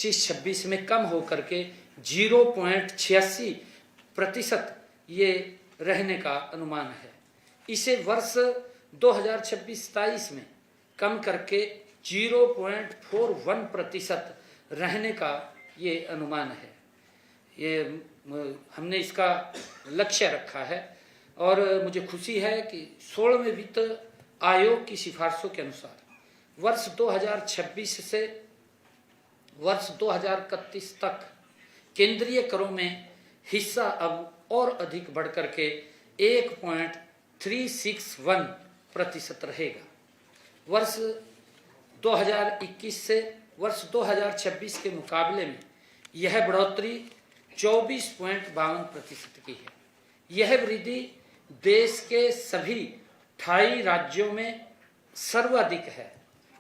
26 में कम होकर के 0.86% ये रहने का अनुमान है। इसे वर्ष 2026-27 में कम करके 0.41% रहने का ये अनुमान है। ये हमने इसका लक्ष्य रखा है और मुझे खुशी है कि 16वें वित्त आयोग की सिफारिशों के अनुसार वर्ष 2026 से वर्ष 2031 तक केंद्रीय करों में हिस्सा अब और अधिक बढ़कर के 1.361% रहेगा। वर्ष 2021 से वर्ष 2026 के मुकाबले में यह बढ़ोतरी 24.52% की है। यह वृद्धि देश के सभी 28 राज्यों में सर्वाधिक है।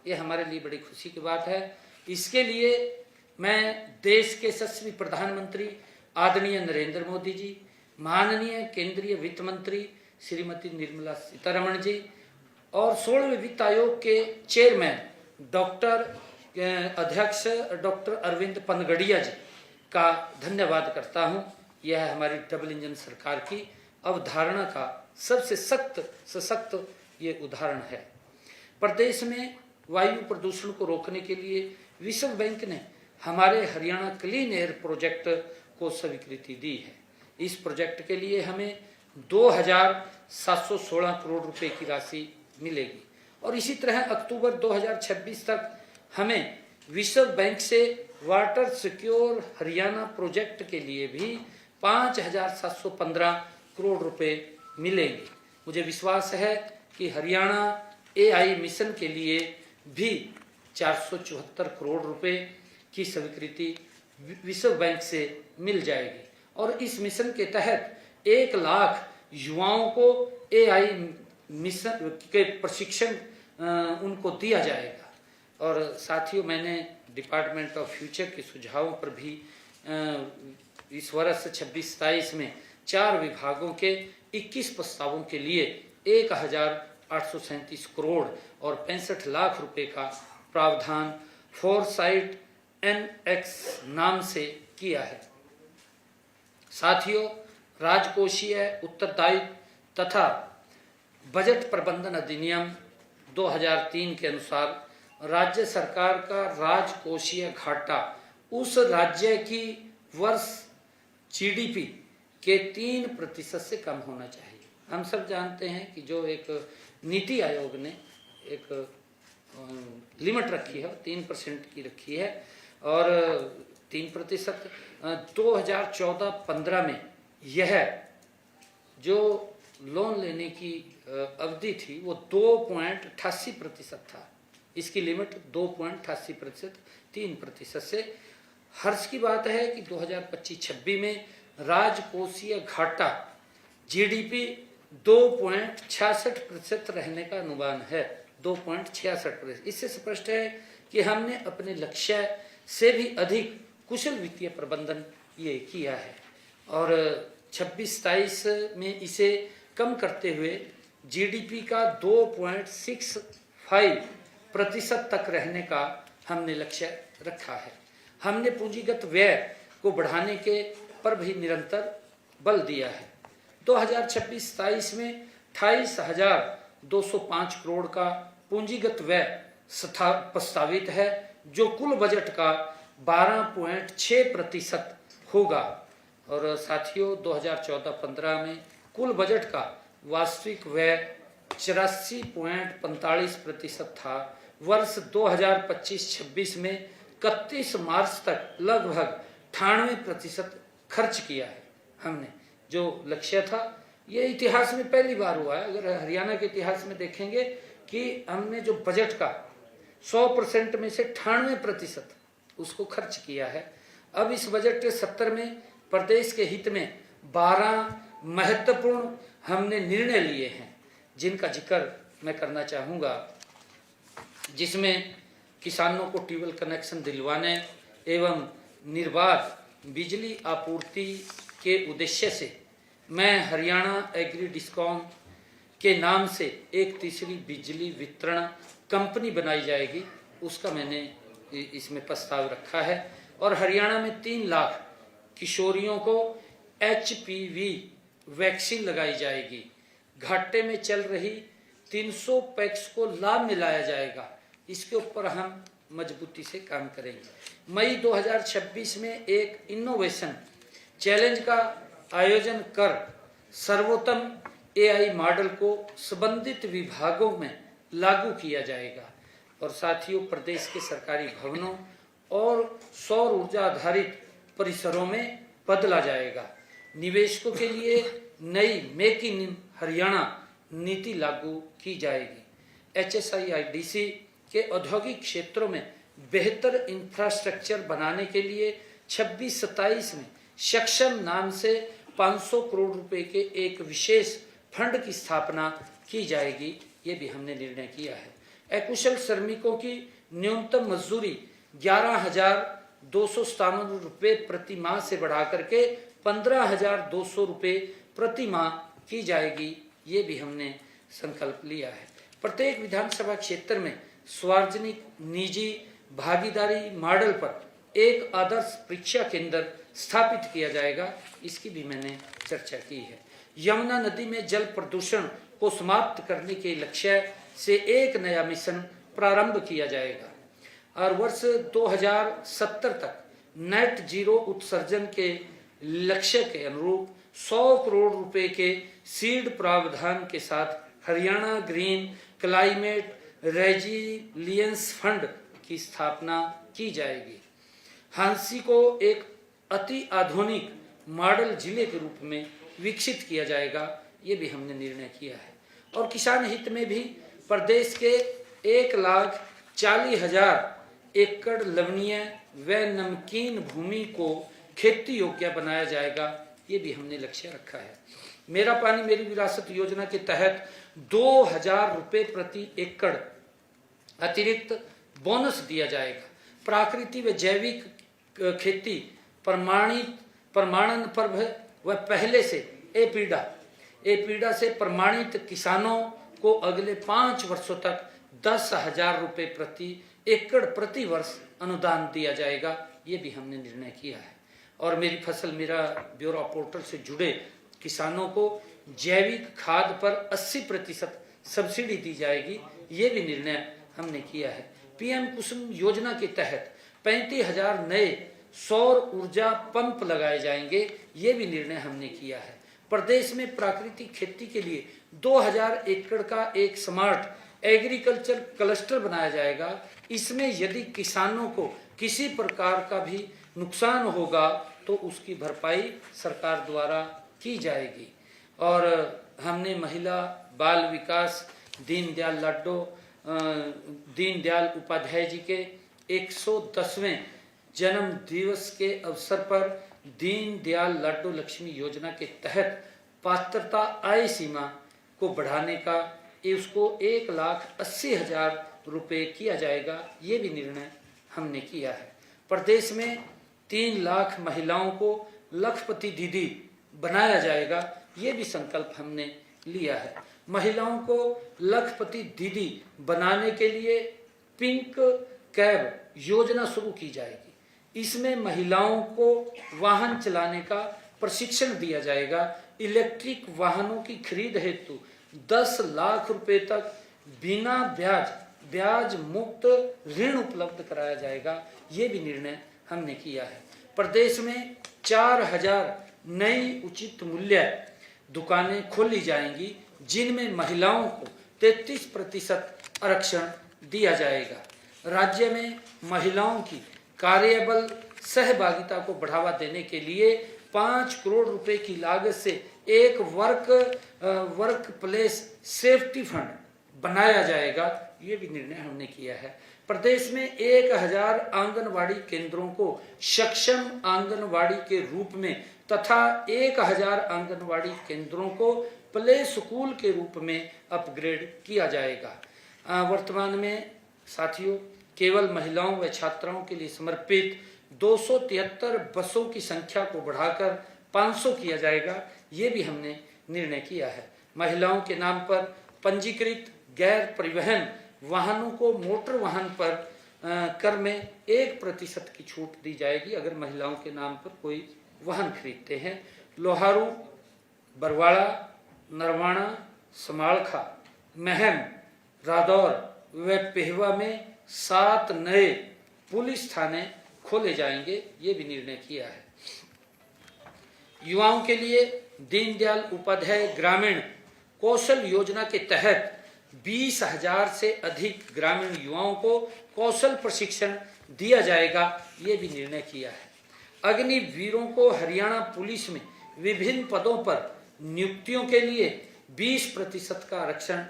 यह हमारे लिए बड़ी खुशी की बात है। इसके लिए मैं देश के यशस्वी प्रधानमंत्री आदरणीय नरेंद्र मोदी जी, माननीय केंद्रीय वित्त मंत्री श्रीमती निर्मला सीतारमण जी और 16वें वित्त आयोग के चेयरमैन अध्यक्ष डॉक्टर अरविंद पनगड़िया जी का धन्यवाद करता हूं। यह हमारी डबल इंजन सरकार की अवधारणा का सबसे सशक्त ये उदाहरण है। प्रदेश में वायु प्रदूषण को रोकने के लिए विश्व बैंक ने हमारे हरियाणा क्लीन एयर प्रोजेक्ट को स्वीकृति दी है। इस प्रोजेक्ट के लिए हमें 2,716 करोड़ रुपए की राशि मिलेगी और इसी तरह अक्टूबर 2026 तक हमें विश्व बैंक से वाटर सिक्योर हरियाणा प्रोजेक्ट के लिए भी 5,715 करोड़ रुपए मिलेंगे। मुझे विश्वास है कि हरियाणा AI मिशन के लिए भी 474 करोड़ रुपए की स्वीकृति विश्व बैंक से मिल जाएगी और इस मिशन के तहत 1 लाख युवाओं को AI मिशन के प्रशिक्षण उनको दिया जाएगा। और साथियों, मैंने डिपार्टमेंट ऑफ फ्यूचर के सुझावों पर भी इस वर्ष 26-27 में 4 विभागों के 21 प्रस्तावों के लिए 1,837 करोड़ और 65 लाख रुपए का प्रावधान फोरसाइट NX नाम से किया है। साथियों, राजकोषीय उत्तरदायित्व तथा बजट प्रबंधन अधिनियम 2003 के अनुसार राज्य सरकार का राजकोषीय घाटा उस राज्य की वर्ष GDP के 3% से कम होना चाहिए। हम सब जानते हैं कि जो एक नीति आयोग ने एक लिमिट रखी है 3% की रखी है और 3% 2014-15 में यह जो लोन लेने की अवधि थी वो 2.88% था। इसकी लिमिट 2.88% 3% से। हर्ष की बात है कि 2025-26 में राजकोषीय घाटा GDP 2.66% रहने का अनुमान है। 2.66%। इससे स्पष्ट है कि हमने अपने लक्ष्य से भी अधिक कुशल वित्तीय प्रबंधन ये किया है और 26-27 में इसे कम करते हुए GDP का 2.65% तक रहने का हमने लक्ष्य रखा है। हमने पूंजीगत व्यय को बढ़ाने के पर भी निरंतर बल दिया है। 2026-27 में 28,205 करोड़ का पूंजीगत व्यय प्रस्तावित है जो कुल बजट का 12.6% होगा। और साथियों, 2014-15 में कुल बजट का वास्तविक व्यय 84.45% था। वर्ष 2025-26 में 31 मार्च तक लगभग 98% खर्च किया है। हमने जो लक्ष्य था, ये इतिहास में पहली बार हुआ है। अगर हरियाणा के इतिहास में देखेंगे कि हमने जो बजट का 100% में से 98% उसको खर्च किया है। अब इस बजट के 70 में प्रदेश के हित में 12 महत्वपूर्ण हमने निर्णय लिए हैं जिनका जिक्र मैं करना चाहूँगा, जिसमें किसानों को ट्यूबवेल कनेक्शन दिलवाने एवं निर्बाध बिजली आपूर्ति के उद्देश्य से मैं हरियाणा एग्री डिस्कॉम के नाम से एक तीसरी बिजली वितरण कंपनी बनाई जाएगी, उसका मैंने इसमें प्रस्ताव रखा है। और हरियाणा में 3 लाख किशोरियों को HPV वैक्सीन लगाई जाएगी। घाटे में चल रही 300 पैक्स को लाभ में लाया जाएगा। इसके ऊपर हम मजबूती से काम करेंगे। मई 2026 में एक इनोवेशन चैलेंज का आयोजन कर सर्वोत्तम AI मॉडल को संबंधित विभागों में लागू किया जाएगा। और साथियों, प्रदेश के सरकारी भवनों और सौर ऊर्जा आधारित परिसरों में बदला जाएगा। निवेशकों के लिए नई मेक इन हरियाणा नीति लागू की जाएगी। HSIIDC के औद्योगिक क्षेत्रों में बेहतर इंफ्रास्ट्रक्चर बनाने के लिए 26-27 में सक्षम नाम से 500 करोड़ रुपए के एक विशेष फंड की स्थापना की जाएगी। ये भी हमने निर्णय किया है। अकुशल श्रमिकों की न्यूनतम मजदूरी 11,257 रुपये प्रति माह से बढ़ा करके 15,200 रुपये प्रति माह की जाएगी। ये भी हमने संकल्प लिया है। प्रत्येक विधानसभा क्षेत्र में सार्वजनिक निजी भागीदारी मॉडल पर एक आदर्श परीक्षा केंद्र स्थापित किया जाएगा। इसकी भी मैंने चर्चा की है। यमुना नदी में जल प्रदूषण को समाप्त करने के लक्ष्य से एक नया मिशन प्रारंभ किया जाएगा और वर्ष 2070 तक नेट जीरो उत्सर्जन के लक्ष्य के अनुरूप 100 करोड़ रुपए के सीड प्रावधान के साथ Haryana green climate resilience fund की स्थापना की जाएगी। हांसी को एक अति आधुनिक मॉडल जिले के रूप में विकसित किया जाएगा। ये भी हमने निर्णय किया है। और किसान हित में भी प्रदेश के 1,40,000 एकड़ लवणीय व नमकीन भूमि को खेती योग्य बनाया जाएगा। ये भी हमने लक्ष्य रखा है। मेरा पानी मेरी विरासत योजना के तहत 2,000 रुपये प्रति एकड़ अतिरिक्त बोनस दिया जाएगा। प्राकृतिक व जैविक खेती प्रमाणन पर व पहले से एपीडा से प्रमाणित किसानों को अगले 5 वर्षों तक 10,000 रुपये प्रति एकड़ प्रति वर्ष अनुदान दिया जाएगा। ये भी हमने निर्णय किया है। और मेरी फसल मेरा ब्यूरो पोर्टल से जुड़े किसानों को जैविक खाद पर 80% सब्सिडी दी जाएगी। ये भी निर्णय हमने किया है। PM कुसुम योजना के तहत 35,000 नए सौर ऊर्जा पंप लगाए जाएंगे। ये भी निर्णय हमने किया है। प्रदेश में प्राकृतिक खेती के लिए 2,000 एकड़ का एक स्मार्ट एग्रीकल्चर क्लस्टर बनाया जाएगा। इसमें यदि किसानों को किसी प्रकार का भी नुकसान होगा तो उसकी भरपाई सरकार द्वारा की जाएगी। और हमने महिला बाल विकास दीनदयाल उपाध्याय जी के 110वें जन्म दिवस के अवसर पर दीनदयाल लाडो लक्ष्मी योजना के तहत पात्रता आय सीमा को बढ़ाने का उसको 1,80,000 रुपये किया जाएगा। ये भी निर्णय हमने किया है। प्रदेश में 3 लाख महिलाओं को लखपति दीदी बनाया जाएगा। ये भी संकल्प हमने लिया है। महिलाओं को लखपति दीदी बनाने के लिए पिंक कैब योजना शुरू की जाएगी। इसमें महिलाओं को वाहन चलाने का प्रशिक्षण दिया जाएगा। इलेक्ट्रिक वाहनों की खरीद हेतु 10 लाख रुपए तक बिना ब्याज मुक्त ऋण उपलब्ध कराया जाएगा। ये भी निर्णय हमने किया है। प्रदेश में 4,000 नई उचित मूल्य दुकानें खोली जाएंगी, जिनमें महिलाओं को 33% आरक्षण दिया जाएगा। राज्य में महिलाओं की कार्यबल सहभागिता को बढ़ावा देने के लिए 5 करोड़ रुपए की लागत से एक वर्क प्लेस सेफ्टी फंड बनाया जाएगा। ये भी निर्णय हमने किया है। प्रदेश में 1,000 आंगनवाड़ी केंद्रों को सक्षम आंगनवाड़ी के रूप में तथा 1,000 आंगनवाड़ी केंद्रों को प्ले स्कूल के रूप में अपग्रेड किया जाएगा। वर्तमान में साथियों केवल महिलाओं व छात्राओं के लिए समर्पित 273 बसों की संख्या को बढ़ाकर 500 किया जाएगा। ये भी हमने निर्णय किया है। महिलाओं के नाम पर पंजीकृत गैर परिवहन वाहनों को मोटर वाहन पर कर में 1% की छूट दी जाएगी अगर महिलाओं के नाम पर कोई वाहन खरीदते हैं। लोहारू, बरवाड़ा, नरवाणा, समालखा, महम, रादौर व पेहवा में 7 नए पुलिस थाने खोले जाएंगे, ये भी निर्णय किया है। युवाओं के लिए दीनदयाल उपाध्याय ग्रामीण कौशल योजना के तहत 20,000 से अधिक ग्रामीण युवाओं को कौशल प्रशिक्षण दिया जाएगा, ये भी निर्णय किया है। अग्निवीरों को हरियाणा पुलिस में विभिन्न पदों पर नियुक्तियों के लिए 20% का आरक्षण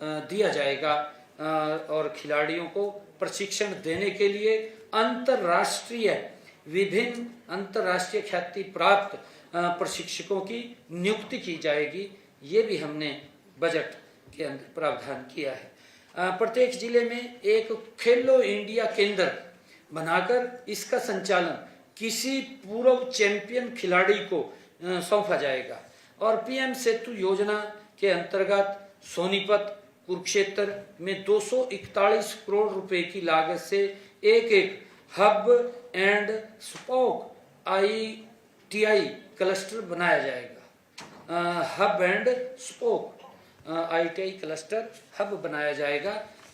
दिया जाएगा और खिलाड़ियों को प्रशिक्षण देने के लिए विभिन्न अंतर्राष्ट्रीय ख्याति प्राप्त प्रशिक्षकों की नियुक्ति की जाएगी, ये भी हमने बजट के अंदर प्रावधान किया है। प्रत्येक जिले में एक खेलो इंडिया केंद्र बनाकर इसका संचालन किसी पूर्व चैंपियन खिलाड़ी को सौंपा जाएगा और पीएम सेतु योजना के अंतर्गत सोनीपत, कुरुक्षेत्र में 241 करोड़ रुपए की लागत से एक hub and spoke ITI cluster बनाया जाएगा। Hub and spoke ITI cluster hub बनाया जाएगा।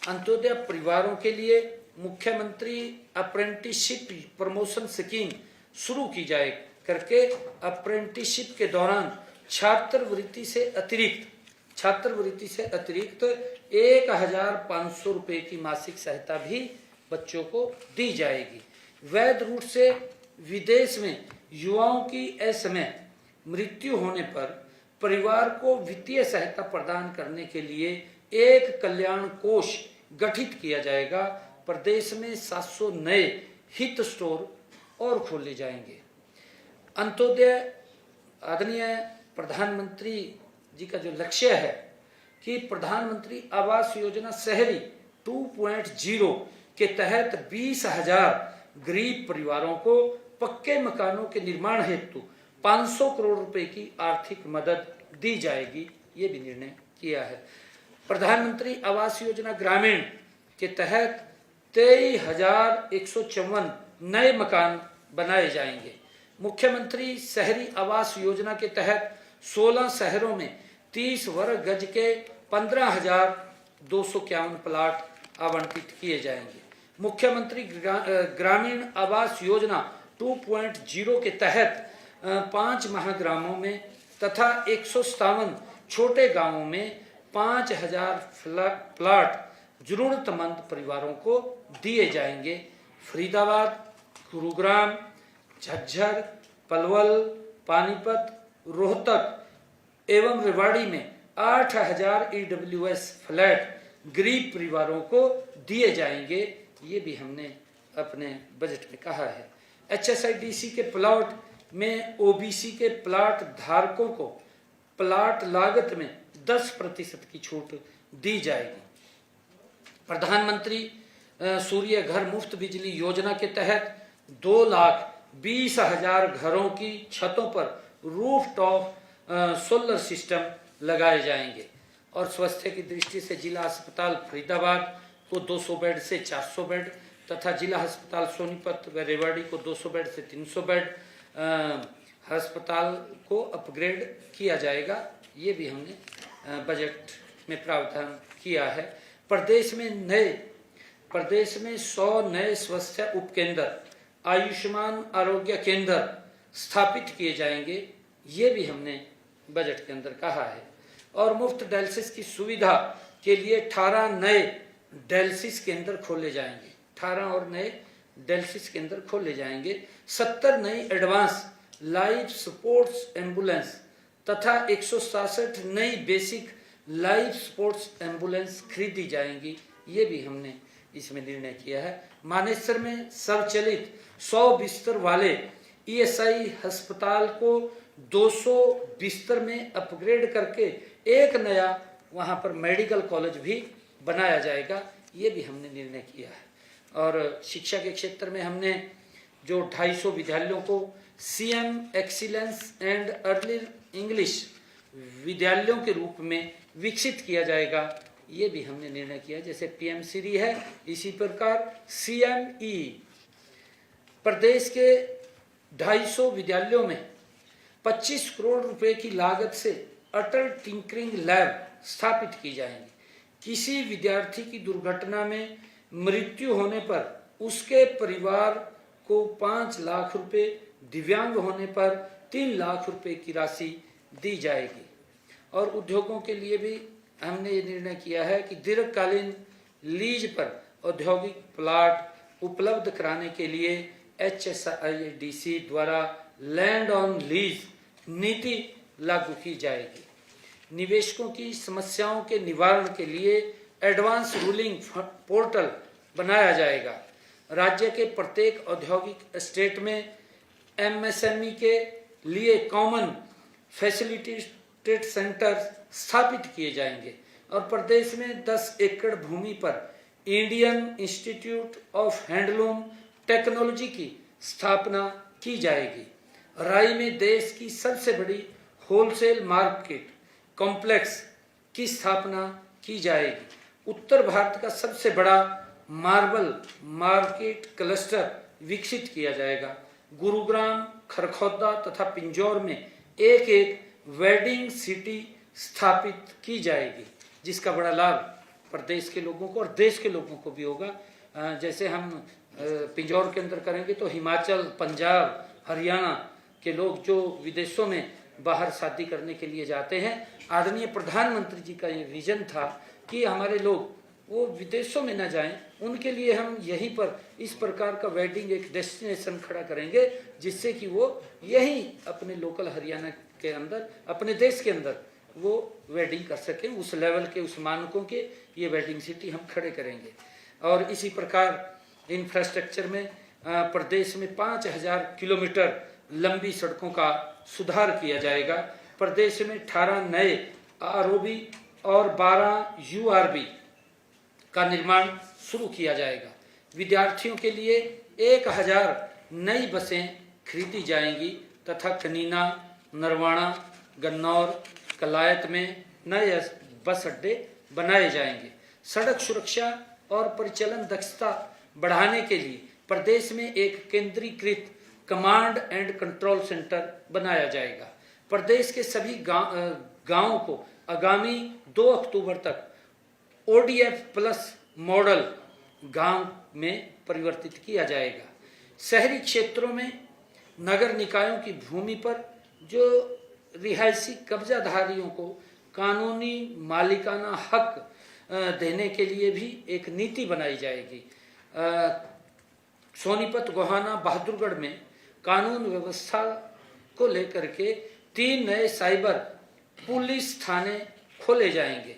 अंत्योदय परिवारों के लिए मुख्यमंत्री अप्रेंटिसशिप प्रमोशन स्कीम शुरू की जाए करके अप्रेंटिसशिप के दौरान छात्रवृत्ति से अतिरिक्त 1,500 रुपए की मासिक सहायता भी बच्चों को दी जाएगी। वैध रूट से विदेश में युवाओं की असमय मृत्यु होने पर परिवार को वित्तीय सहायता प्रदान करने के लिए एक कल्याण कोष गठित किया जाएगा। प्रदेश में 700 नए हित स्टोर और खोले जाएंगे। अंत्योदय आदरणीय प्रधानमंत्री जी का जो लक्ष्य है कि प्रधानमंत्री आवास योजना शहरी 2.0 के तहत 20,000 गरीब परिवारों को पक्के मकानों के निर्माण हेतु 500 करोड़ रुपए की आर्थिक मदद दी जाएगी, ये भी निर्णय किया है। प्रधानमंत्री आवास योजना ग्रामीण के तहत 23,154 नए मकान बनाए जाएंगे। मुख्यमंत्री शहरी आवास योजना के तहत 16 शहरों में 30 वर्ग गज के 15,251 प्लाट आवंटित किए जाएंगे। मुख्यमंत्री ग्रामीण आवास योजना 2.0 के तहत 5 महाग्रामों में तथा 157 छोटे गांवों में 5,000 प्लाट जरूरतमंद परिवारों को दिए जाएंगे। फरीदाबाद, गुरुग्राम, झज्जर, पलवल, पानीपत, रोहतक एवं रेवाड़ी में 8,000 EWS फ्लैट गरीब परिवारों को दिए जाएंगे, ये भी हमने अपने बजट में कहा है। HSIDC के प्लॉट में OBC के प्लाट धारकों को प्लाट लागत में 10% की छूट दी जाएगी। प्रधानमंत्री सूर्य घर मुफ्त बिजली योजना के तहत 2,20,000 घरों की छतों पर रूफटॉप सोलर सिस्टम लगाए जाएंगे और स्वास्थ्य की दृष्टि से जिला अस्पताल फरीदाबाद को 200 बेड से 400 बेड तथा जिला अस्पताल सोनीपत व रेवाड़ी को 200 बेड से 300 बेड अस्पताल को अपग्रेड किया जाएगा, ये भी हमने बजट में प्रावधान किया है। प्रदेश में 100 नए स्वास्थ्य उपकेंद्र, आयुष्मान आरोग्य केंद्र स्थापित किए जाएंगे, ये भी हमने बजट के अंदर कहा है। और मुफ्त डायलिसिस की सुविधा के लिए 18 नए डायलिसिस केंद्र खोले जाएंगे। 18 और नए डायलिसिस केंद्र खोले जाएंगे। 70 नई एडवांस लाइफ सपोर्ट्स एम्बुलेंस तथा 167 नई बेसिक लाइफ सपोर्ट्स एम्बुलेंस खरीदी जाएंगी, ये भी हमने इसमें निर्णय किया है। मानेसर में स्वचालित 100 बिस्तर वाले ESI अस्पताल को 200 बिस्तर में अपग्रेड करके एक नया वहां पर मेडिकल कॉलेज भी बनाया जाएगा, ये भी हमने निर्णय किया है। और शिक्षा के क्षेत्र में हमने जो 250 विद्यालयों को CM excellence and early English विद्यालयों के रूप में विकसित किया जाएगा, ये भी हमने निर्णय किया। जैसे पीएम श्री है, इसी प्रकार CME। प्रदेश के 250 विद्यालयों में 25 करोड़ रुपए की लागत से अटल टिंकरिंग लैब स्थापित की जाएंगी। किसी विद्यार्थी की दुर्घटना में मृत्यु होने पर उसके परिवार को 5 लाख रुपए, दिव्यांग होने पर 3 लाख रुपए की राशि दी जाएगी। और उद्योगों के लिए भी हमने ये निर्णय किया है कि दीर्घकालीन लीज पर औद्योगिक प्लाट उपलब्ध कराने के लिए HSIIDC द्वारा लैंड ऑन लीज नीति लागू की जाएगी। निवेशकों की समस्याओं के निवारण के लिए एडवांस रूलिंग पोर्टल बनाया जाएगा। राज्य के प्रत्येक औद्योगिक एस्टेट में MSME के लिए कॉमन फैसिलिटेटेड सेंटर स्थापित किए जाएंगे और प्रदेश में 10 एकड़ भूमि पर Indian institute of handloom technology की स्थापना की जाएगी। राई में देश की सबसे बड़ी होलसेल मार्केट कॉम्प्लेक्स की स्थापना की जाएगी। उत्तर भारत का सबसे बड़ा मार्बल मार्केट क्लस्टर विकसित किया जाएगा। गुरुग्राम, खरखौदा तथा पिंजौर में एक एक वेडिंग सिटी स्थापित की जाएगी, जिसका बड़ा लाभ प्रदेश के लोगों को और देश के लोगों को भी होगा। जैसे हम पिंजौर के अंदर करेंगे तो हिमाचल, पंजाब, हरियाणा के लोग जो विदेशों में बाहर शादी करने के लिए जाते हैं, आदरणीय प्रधानमंत्री जी का ये विजन था कि हमारे लोग वो विदेशों में न जाएं, उनके लिए हम यहीं पर इस प्रकार का वेडिंग एक डेस्टिनेशन खड़ा करेंगे, जिससे कि वो यहीं अपने लोकल हरियाणा के अंदर, अपने देश के अंदर वो वेडिंग कर सकें। उस लेवल के, उस मानकों के ये वेडिंग सिटी हम खड़े करेंगे। और इसी प्रकार इंफ्रास्ट्रक्चर में प्रदेश में 5000 किलोमीटर लंबी सड़कों का सुधार किया जाएगा। प्रदेश में 18 नए ROB और 12 URB का निर्माण शुरू किया जाएगा। विद्यार्थियों के लिए 1000 नई बसें खरीदी जाएंगी तथा कनीना, नरवाणा, गन्नौर, कलायत में नए बस अड्डे बनाए जाएंगे। सड़क सुरक्षा और परिचालन दक्षता बढ़ाने के लिए प्रदेश में एक केंद्रीकृत कमांड एंड कंट्रोल सेंटर बनाया जाएगा। प्रदेश के सभी गांवों को आगामी 2 अक्टूबर तक ODF प्लस मॉडल गांव में परिवर्तित किया जाएगा। शहरी क्षेत्रों में नगर निकायों की भूमि पर जो रिहायशी कब्जाधारियों को कानूनी मालिकाना हक देने के लिए भी एक नीति बनाई जाएगी। सोनीपत, गोहाना, बहादुरगढ़ में कानून व्यवस्था को लेकर के 3 नए साइबर पुलिस थाने खोले जाएंगे।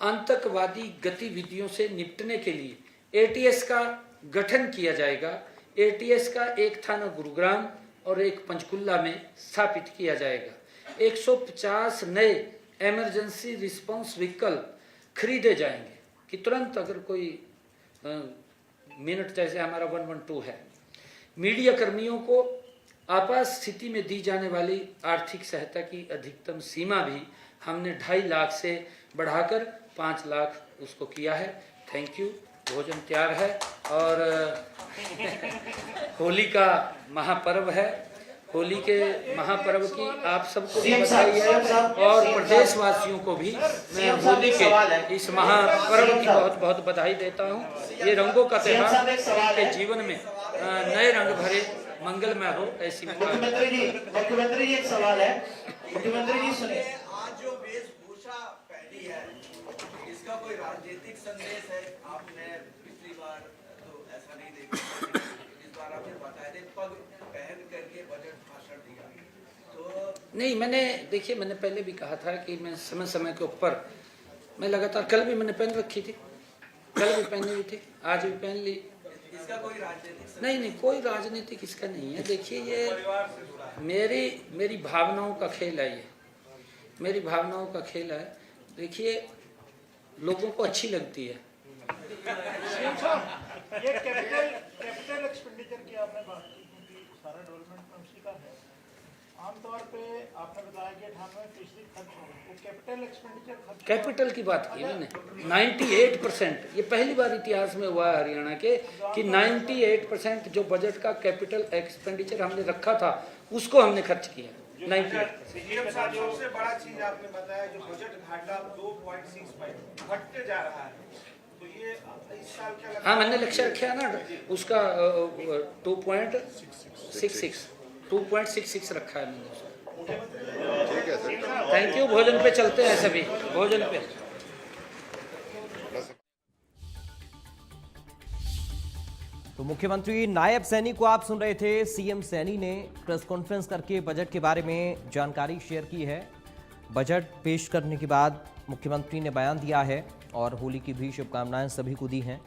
आतंकवादी गतिविधियों से निपटने के लिए ATS का गठन किया जाएगा। ATS का एक थाना गुरुग्राम और एक पंचकुला में स्थापित किया जाएगा। 150 नए इमरजेंसी रिस्पांस व्हीकल खरीदे जाएंगे कि तुरंत अगर कोई मिनट, जैसे हमारा 112 है। मीडिया कर्मियों को आपात स्थिति में दी जाने वाली आर्थिक सहायता की अधिकतम सीमा भी हमने 2.5 लाख से बढ़ाकर 5 लाख उसको किया है। Thank you. भोजन तैयार है और होली का महापर्व है। होली के महापर्व की आप सबको भी बधाई है और प्रदेशवासियों को भी मैं होली के इस महापर्व की बहुत बहुत बधाई देता हूँ। ये रंगों का त्योहार के जीवन में नए रंग भरे मंगलमय हो, ऐसी मुख्यमंत्री जी एक सवाल है। मुख्यमंत्री जी सुनिए, आज जो वेशभूषा पहनी है इसका कोई राजनीतिक संदेश है? आपने पिछली बार तो ऐसा नहीं देखा, इस बार आपने बाकायदे पग पहन करके बजट भाषण दिया। तो नहीं, देखिए मैंने पहले भी कहा था कि मैं समय समय के ऊपर मैं लगातार, कल भी मैंने पहन रखी थी, कल भी पहनी हुई थी, आज भी पहन ली। इसका कोई राजनीतिक नहीं, कोई राजनीतिक इसका नहीं है। देखिए ये मेरी भावनाओं का खेल है, ये मेरी भावनाओं का खेल है। देखिए लोगों को अच्छी लगती है। ये कैपिटल एक्सपेंडिचर की आपने बात की, क्योंकि सारा डेवलपमेंट में उसी का है। आमतौर पे आपने बताया कि 98% खर्च हो वो कैपिटल एक्सपेंडिचर खर्च कैपिटल की बात की मैंने 98%। ये पहली बार इतिहास में हुआ है हरियाणा के कि 98% जो बजट का कैपिटल एक्सपेंडिचर हमने रखा था उसको हमने खर्च किया 98%। सीएम साहब सबसे बड़ा चीज आपने बताया जो बजट घाटा 2.65 घटते जा रहा है, तो ये इस साल क्या लगता है? हाँ, मैंने लक्ष्य रखा है ना उसका 2.66 रखा है मैंने उसका। ठीक है सर। Thank you. भोजन पे चलते हैं सभी, भोजन पे। तो मुख्यमंत्री नायब सैनी को आप सुन रहे थे। सीएम सैनी ने प्रेस कॉन्फ्रेंस करके बजट के बारे में जानकारी शेयर की है। बजट पेश करने के बाद मुख्यमंत्री ने बयान दिया है और होली की भी शुभकामनाएं सभी को दी हैं।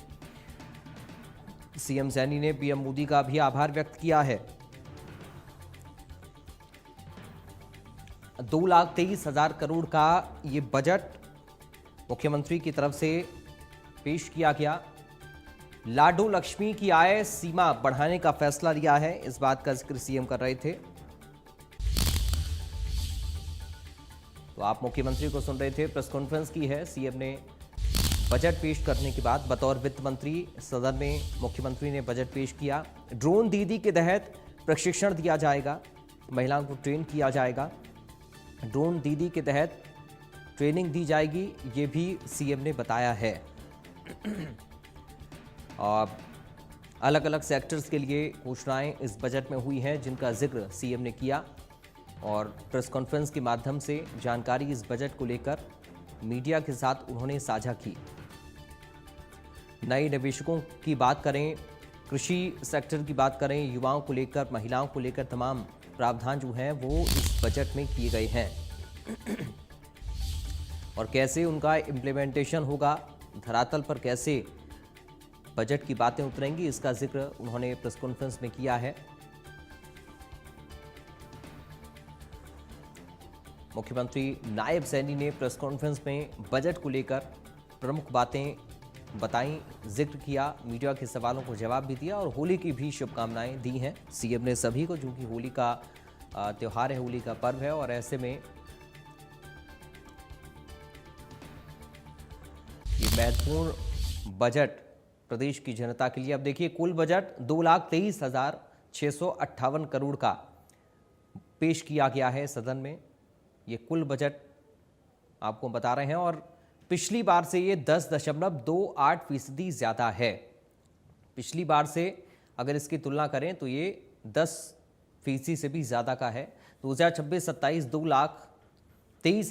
सीएम सैनी ने पीएम मोदी का भी आभार व्यक्त किया है। 2,23,000 करोड़ का ये बजट मुख्यमंत्री की तरफ से पेश किया गया। लाडो लक्ष्मी की आय सीमा बढ़ाने का फैसला लिया है, इस बात का जिक्र सीएम कर रहे थे। तो आप मुख्यमंत्री को सुन रहे थे, प्रेस कॉन्फ्रेंस की है सीएम ने बजट पेश करने के बाद। बतौर वित्त मंत्री सदन में मुख्यमंत्री ने बजट पेश किया। ड्रोन दीदी के तहत प्रशिक्षण दिया जाएगा, महिलाओं को ट्रेन किया जाएगा। ड्रोन दीदी के तहत ट्रेनिंग दी जाएगी, ये भी सीएम ने बताया है। और अलग अलग सेक्टर्स के लिए घोषणाएं इस बजट में हुई हैं जिनका जिक्र सीएम ने किया और प्रेस कॉन्फ्रेंस के माध्यम से जानकारी इस बजट को लेकर मीडिया के साथ उन्होंने साझा की। नए निवेशकों की बात करें, कृषि सेक्टर की बात करें, युवाओं को लेकर, महिलाओं को लेकर तमाम प्रावधान जो हैं वो इस बजट में किए गए हैं और कैसे उनका इम्प्लीमेंटेशन होगा, धरातल पर कैसे बजट की बातें उतरेंगी, इसका जिक्र उन्होंने प्रेस कॉन्फ्रेंस में किया है। मुख्यमंत्री नायब सैनी ने प्रेस कॉन्फ्रेंस में बजट को लेकर प्रमुख बातें बताई, जिक्र किया, मीडिया के सवालों को जवाब भी दिया और होली की भी शुभकामनाएं दी हैं सीएम ने सभी को, जो कि होली का त्यौहार है, होली का पर्व है और ऐसे में ये महत्वपूर्ण बजट प्रदेश की जनता के लिए। अब देखिए, कुल बजट 2,23,658 करोड़ का पेश किया गया है सदन में। ये कुल बजट आपको बता रहे हैं और पिछली बार से ये 10.28% ज़्यादा है। पिछली बार से अगर इसकी तुलना करें तो ये 10% से भी ज़्यादा का है। 2026-27 2,23,000